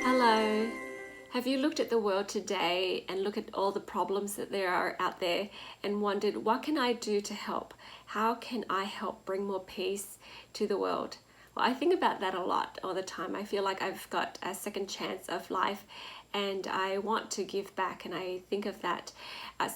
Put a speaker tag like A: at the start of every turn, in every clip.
A: Hello. Have you looked at the world today and look at all the problems that there are out there and wondered, what can I do to help? How can I help bring more peace to the world? Well, I think about that a lot all the time. I feel like I've got a second chance of life and I want to give back, and I think of that.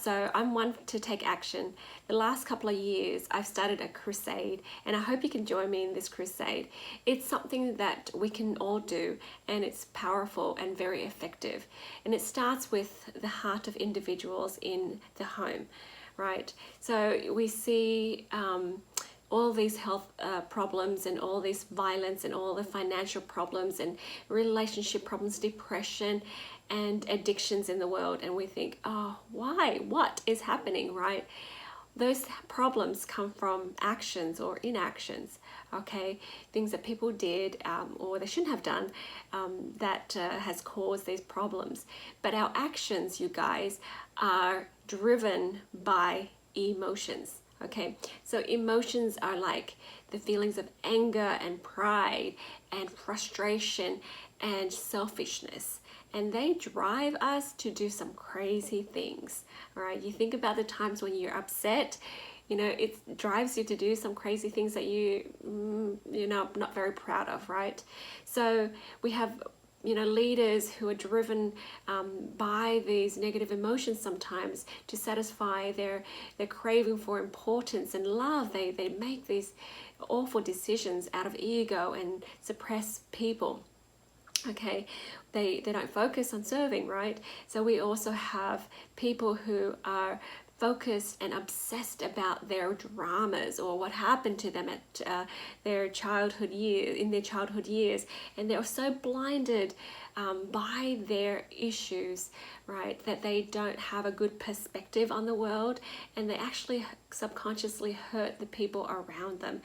A: So I'm one to take action. The last couple of years, I've started a crusade, and I hope you can join me in this crusade. It's something that we can all do, and it's powerful and very effective. And it starts with the heart of individuals in the home, right? So we see all these health problems and all this violence and all the financial problems and relationship problems, depression and addictions in the world, and we think, oh, why? What is happening, right? Those problems come from actions or inactions, okay? Things that people did or they shouldn't have done that has caused these problems. But our actions, you guys, are driven by emotions. Okay, so emotions are like the feelings of anger and pride and frustration and selfishness, and they drive us to do some crazy things. All right, you think about the times when you're upset, you know, it drives you to do some crazy things that you're not very proud of, right? So we have leaders who are driven by these negative emotions sometimes to satisfy their craving for importance and love. They make these awful decisions out of ego and suppress people. Okay, they don't focus on serving, right? So we also have people who are focused and obsessed about their dramas or what happened to them at their childhood years, and they're so blinded by their issues, right, that they don't have a good perspective on the world, and they actually subconsciously hurt the people around them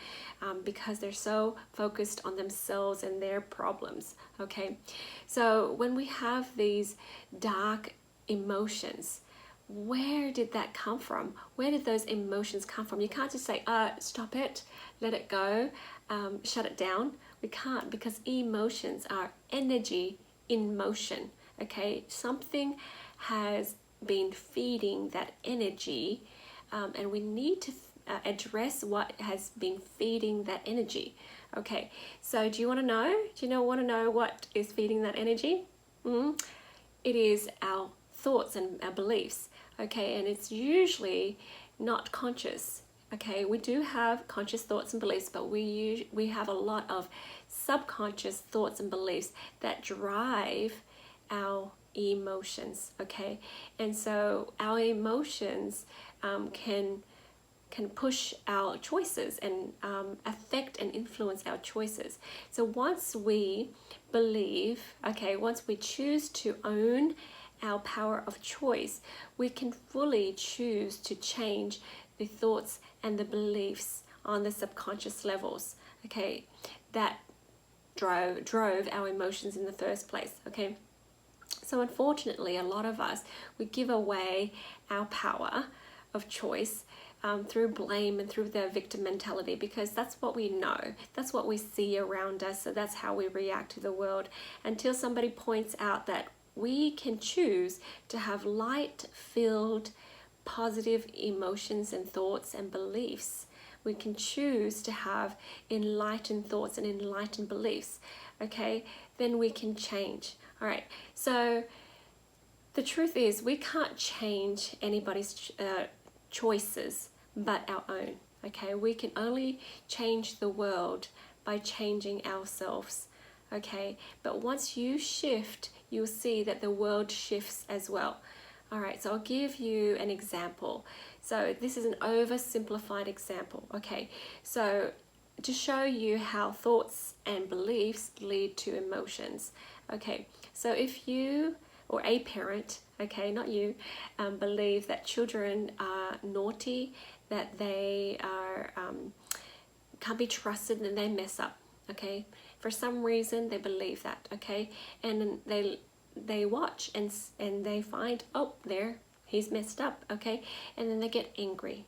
A: because they're so focused on themselves and their problems. Okay, so when we have these dark emotions, where did that come from? Where did those emotions come from? You can't just say, stop it, let it go, shut it down. We can't, because emotions are energy in motion. Okay, something has been feeding that energy, and we need to address what has been feeding that energy. Okay, so do you want to know? Want to know what is feeding that energy? It is our thoughts and our beliefs. Okay, and it's usually not conscious. Okay, we do have conscious thoughts and beliefs, but we have a lot of subconscious thoughts and beliefs that drive our emotions. Okay, and so our emotions can push our choices and affect and influence our choices. So once we believe, once we choose to own our power of choice, we can fully choose to change the thoughts and the beliefs on the subconscious levels, okay, that drove our emotions in the first place. Okay, so unfortunately, a lot of us, we give away our power of choice through blame and through the victim mentality, because that's what we know, that's what we see around us, so that's how we react to the world, until somebody points out that we can choose to have light-filled, positive emotions and thoughts and beliefs. We can choose to have enlightened thoughts and enlightened beliefs. Okay, then we can change. All right, so the truth is, we can't change anybody's choices but our own. Okay, we can only change the world by changing ourselves. Okay, but once you shift, you'll see that the world shifts as well. All right, so I'll give you an example. So this is an oversimplified example. Okay, so to show you how thoughts and beliefs lead to emotions. Okay, so if you, or a parent, okay, not you, believe that children are naughty, that they are can't be trusted, and they mess up. Okay, for some reason they believe that. Okay, and they watch and they find, oh, there, he's messed up. Okay, and then they get angry,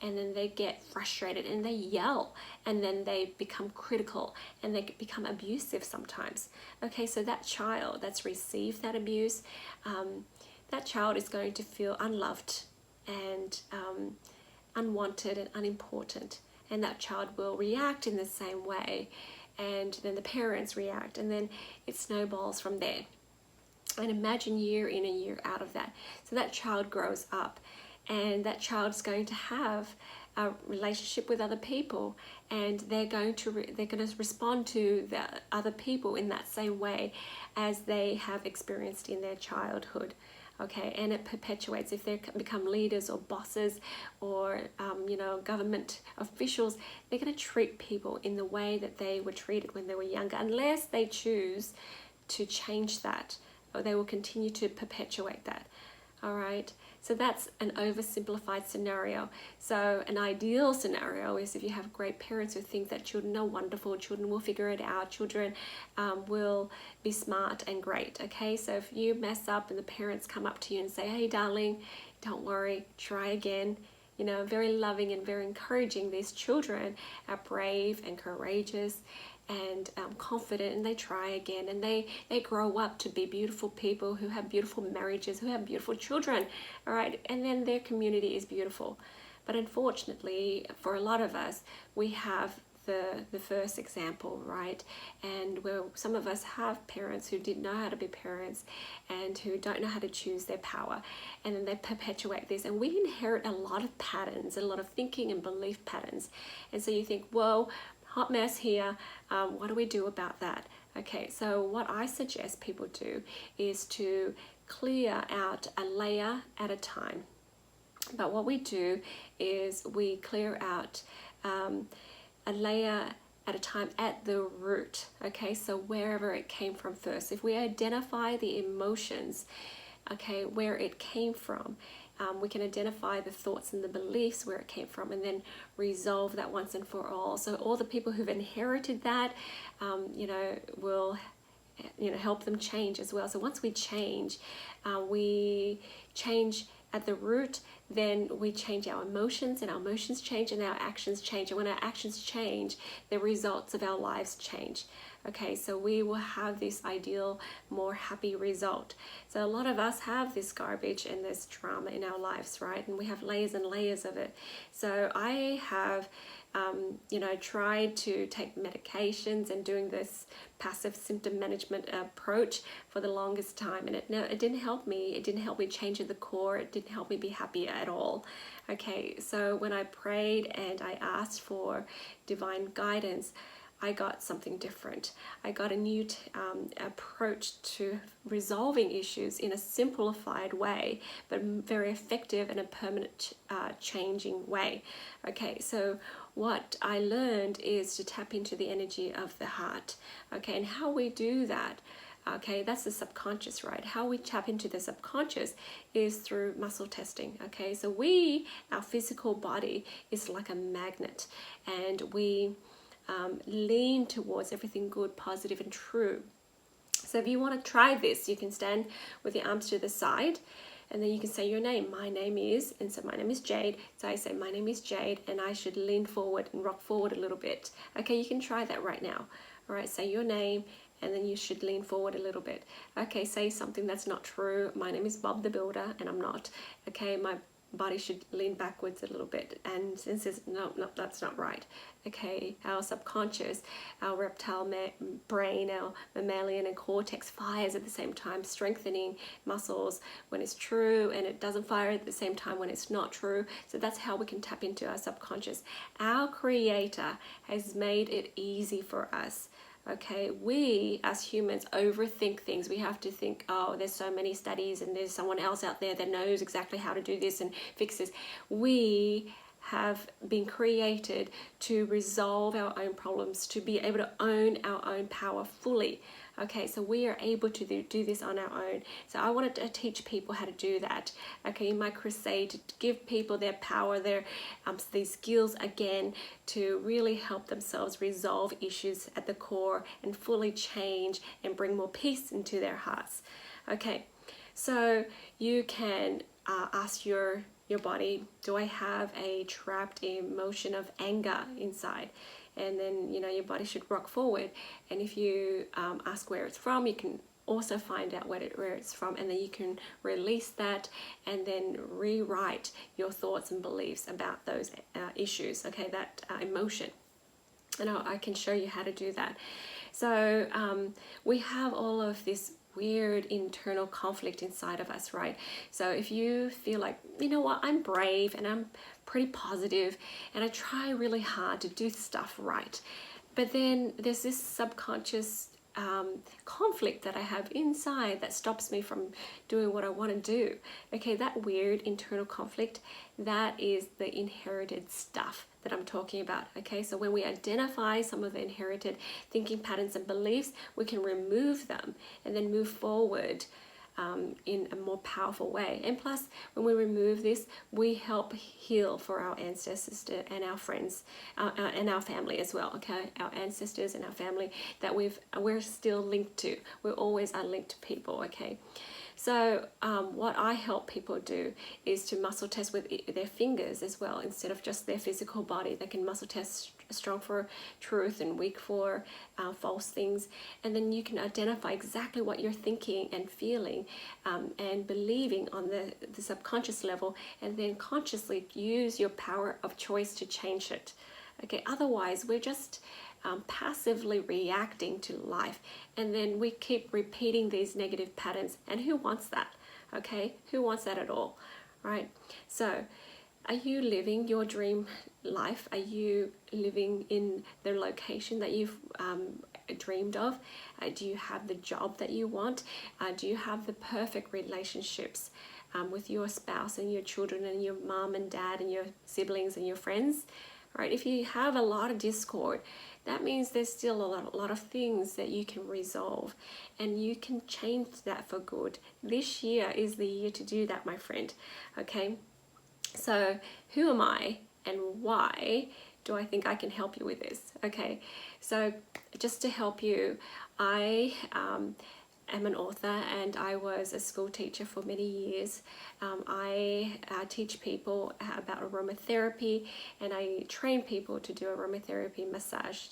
A: and then they get frustrated and they yell, and then they become critical and they become abusive sometimes. Okay, so that child that's received that abuse, that child is going to feel unloved and unwanted and unimportant, and that child will react in the same way, and then the parents react, and then it snowballs from there. And imagine year in and year out of that. So that child grows up, and that child's going to have a relationship with other people, and they're going to respond to the other people in that same way as they have experienced in their childhood. Okay, and it perpetuates. If they become leaders or bosses or government officials, they're going to treat people in the way that they were treated when they were younger, unless they choose to change that, or they will continue to perpetuate that. All right, so that's an oversimplified scenario. So an ideal scenario is if you have great parents who think that children are wonderful, children will figure it out, children will be smart and great. Okay, so if you mess up and the parents come up to you and say, hey darling, don't worry, try again, very loving and very encouraging. These children are brave and courageous and confident, and they try again, and they grow up to be beautiful people who have beautiful marriages, who have beautiful children. All right, and then their community is beautiful. But unfortunately, for a lot of us, we have the first example, right? And where some of us have parents who didn't know how to be parents and who don't know how to choose their power, and then they perpetuate this, and we inherit a lot of patterns, a lot of thinking and belief patterns. And so you think, whoa, hot mess here, what do we do about that? Okay, so what I suggest people do is to clear out a layer at a time. But what we do is we clear out a layer at a time at the root. Okay, so wherever it came from first. If we identify the emotions, okay, where it came from, we can identify the thoughts and the beliefs where it came from, and then resolve that once and for all. So all the people who've inherited that, will help them change as well. So once we change at the root, then we change our emotions, and our emotions change, and our actions change. And when our actions change, the results of our lives change. Okay, so we will have this ideal, more happy result. So a lot of us have this garbage and this drama in our lives, right? And we have layers and layers of it. So I have, tried to take medications and doing this passive symptom management approach for the longest time. And it didn't help me. It didn't help me change at the core. It didn't help me be happy at all. Okay, so when I prayed and I asked for divine guidance, I got something different. I got a new approach to resolving issues in a simplified way, but very effective and a permanent changing way. Okay, so what I learned is to tap into the energy of the heart. Okay, and how we do that, okay, that's the subconscious, right? How we tap into the subconscious is through muscle testing. Okay, so our physical body is like a magnet, and we lean towards everything good, positive, and true. So if you want to try this, you can stand with your arms to the side, and then you can say your name. My name is, and so my name is Jade. So I say my name is Jade, and I should lean forward and rock forward a little bit. Okay, you can try that right now. All right, say your name, and then you should lean forward a little bit. Okay, say something that's not true. My name is Bob the Builder, and I'm not. Okay, my body should lean backwards a little bit, and since it's no, that's not right. Okay, our subconscious, our reptile brain, our mammalian and cortex fires at the same time, strengthening muscles when it's true, and it doesn't fire at the same time when it's not true. So that's how we can tap into our subconscious. Our creator has made it easy for us. Okay, we as humans overthink things. We have to think, oh, there's so many studies and there's someone else out there that knows exactly how to do this and fix this. We have been created to resolve our own problems, to be able to own our own power fully. Okay, so we are able to do this on our own. So I wanted to teach people how to do that. Okay, in my crusade to give people their power, these skills again, to really help themselves resolve issues at the core and fully change and bring more peace into their hearts. Okay, so you can ask your your body, do I have a trapped emotion of anger inside? And then, you know, your body should rock forward. And if you ask where it's from, you can also find out where it's from, and then you can release that and then rewrite your thoughts and beliefs about those issues, okay, that emotion. And I can show you how to do that. So we have all of this weird internal conflict inside of us, right? So if you feel like, you know what, I'm brave and I'm pretty positive and I try really hard to do stuff right, but then there's this subconscious conflict that I have inside that stops me from doing what I want to do. Okay, that weird internal conflict, that is the inherited stuff that I'm talking about. Okay, so when we identify some of the inherited thinking patterns and beliefs, we can remove them and then move forward in a more powerful way. And plus, when we remove this, we help heal for our ancestors and our friends and our family as well. Okay, our ancestors and our family that we're still linked to. We always are linked to people. Okay. So what I help people do is to muscle test with their fingers as well, instead of just their physical body. They can muscle test strong for truth and weak for false things. And then you can identify exactly what you're thinking and feeling and believing on the subconscious level, and then consciously use your power of choice to change it. Okay, otherwise we're just passively reacting to life, and then we keep repeating these negative patterns. And who wants that? Okay, who wants that at all? Right? So are you living your dream life? Are you living in the location that you've dreamed of? Do you have the job that you want? Do you have the perfect relationships with your spouse and your children and your mom and dad and your siblings and your friends? Right? If you have a lot of discord, that means there's still a lot of things that you can resolve, and you can change that for good. This year is the year to do that, my friend. Okay, so who am I and why do I think I can help you with this? Okay, so just to help you, I am an author and I was a school teacher for many years. I teach people about aromatherapy, and I train people to do aromatherapy, massage,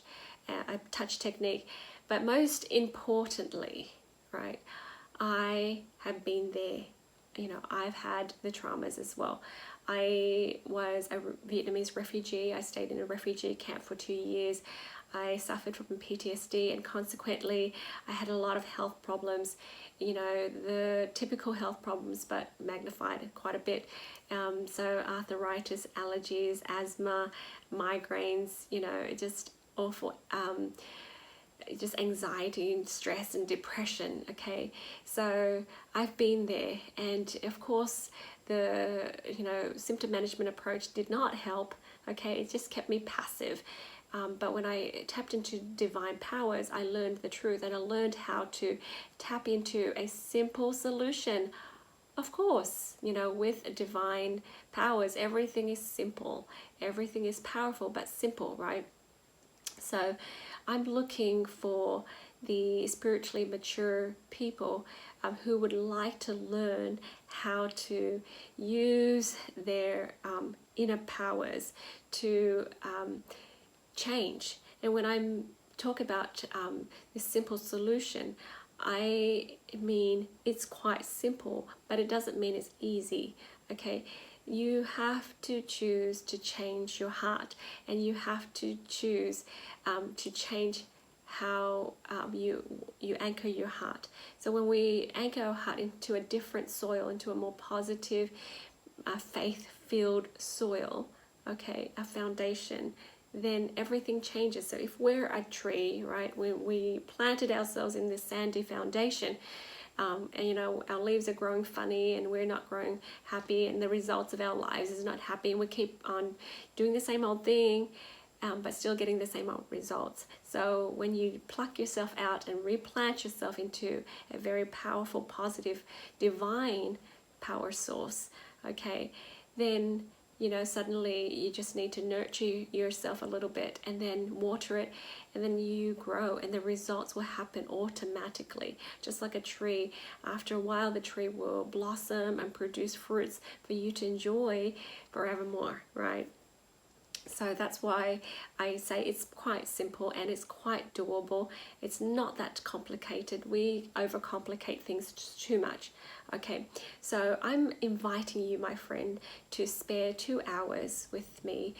A: a touch technique. But most importantly, right, I have been there. You know, I've had the traumas as well. I was a Vietnamese refugee. I stayed in a refugee camp for 2 years. I suffered from PTSD, and consequently I had a lot of health problems, you know, the typical health problems but magnified quite a bit. So arthritis, allergies, asthma, migraines, you know, just awful, just anxiety and stress and depression. Okay, so I've been there, and of course the, you know, symptom management approach did not help. Okay, it just kept me passive. But when I tapped into divine powers, I learned the truth, and I learned how to tap into a simple solution. Of course, you know, with divine powers, everything is simple, everything is powerful, but simple, right? So I'm looking for the spiritually mature people who would like to learn how to use their inner powers to change. And when I talk about this simple solution, I mean it's quite simple, but it doesn't mean it's easy. Okay, you have to choose to change your heart, and you have to choose to change how you anchor your heart. So when we anchor our heart into a different soil, into a more positive, faith-filled soil, okay, a foundation, then everything changes. So if we're a tree, right, we planted ourselves in this sandy foundation, and you know, our leaves are growing funny and we're not growing happy, and the results of our lives is not happy, and we keep on doing the same old thing, but still getting the same old results. So when you pluck yourself out and replant yourself into a very powerful, positive, divine power source, okay, then suddenly you just need to nurture yourself a little bit and then water it, and then you grow, and the results will happen automatically. Just like a tree, after a while the tree will blossom and produce fruits for you to enjoy forevermore, right? So that's why I say it's quite simple and it's quite doable. It's not that complicated. We overcomplicate things too much. Okay, so I'm inviting you, my friend, to spare 2 hours with me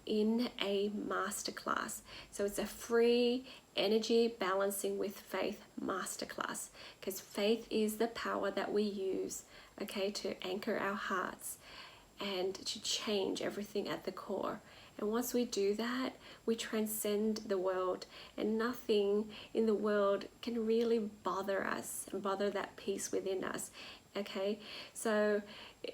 A: in a masterclass. So it's a free energy balancing with faith masterclass, because faith is the power that we use, okay, to anchor our hearts and to change everything at the core. And once we do that, we transcend the world, and nothing in the world can really bother us and bother that peace within us. Okay, so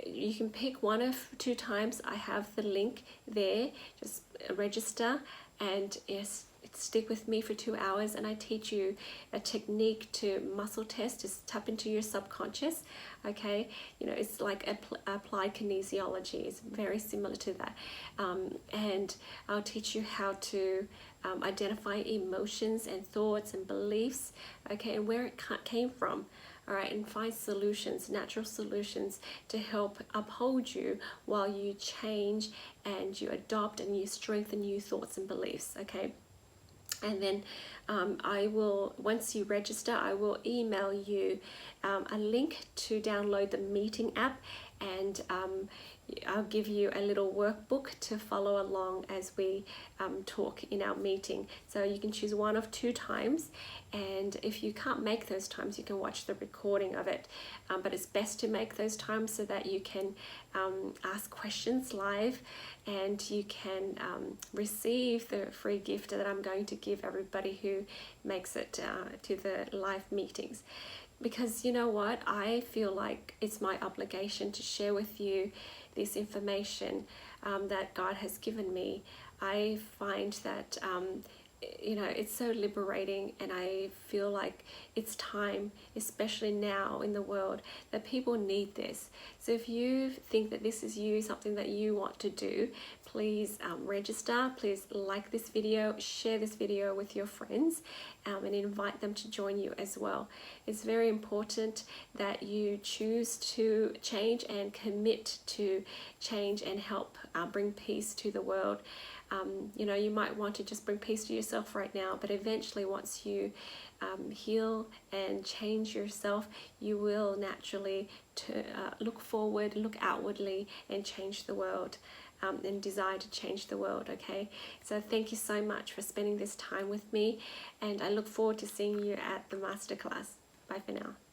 A: you can pick one of 2 times. I have the link there. Just register and yes, stick with me for 2 hours, and I teach you a technique to muscle test, just tap into your subconscious. Okay, it's like applied kinesiology. It's very similar to that, and I'll teach you how to identify emotions and thoughts and beliefs, okay, and where it came from. All right, and find solutions, natural solutions, to help uphold you while you change and you adopt and you strengthen new thoughts and beliefs. Okay. And then I will, once you register, I will email you a link to download the meeting app, and I'll give you a little workbook to follow along as we talk in our meeting. So you can choose one of 2 times, and if you can't make those times, you can watch the recording of it. But it's best to make those times so that you can ask questions live, and you can receive the free gift that I'm going to give everybody who makes it to the live meetings. Because you know what, I feel like it's my obligation to share with you this information that God has given me. I find that it's so liberating, and I feel like it's time, especially now in the world, that people need this. So if you think that this is something that you want to do, please register, please like this video, share this video with your friends, and invite them to join you as well. It's very important that you choose to change and commit to change and help bring peace to the world. You might want to just bring peace to yourself right now, but eventually once you heal and change yourself, you will naturally look forward, look outwardly, and change the world, and desire to change the world. Okay, so thank you so much for spending this time with me, and I look forward to seeing you at the masterclass. Bye for now.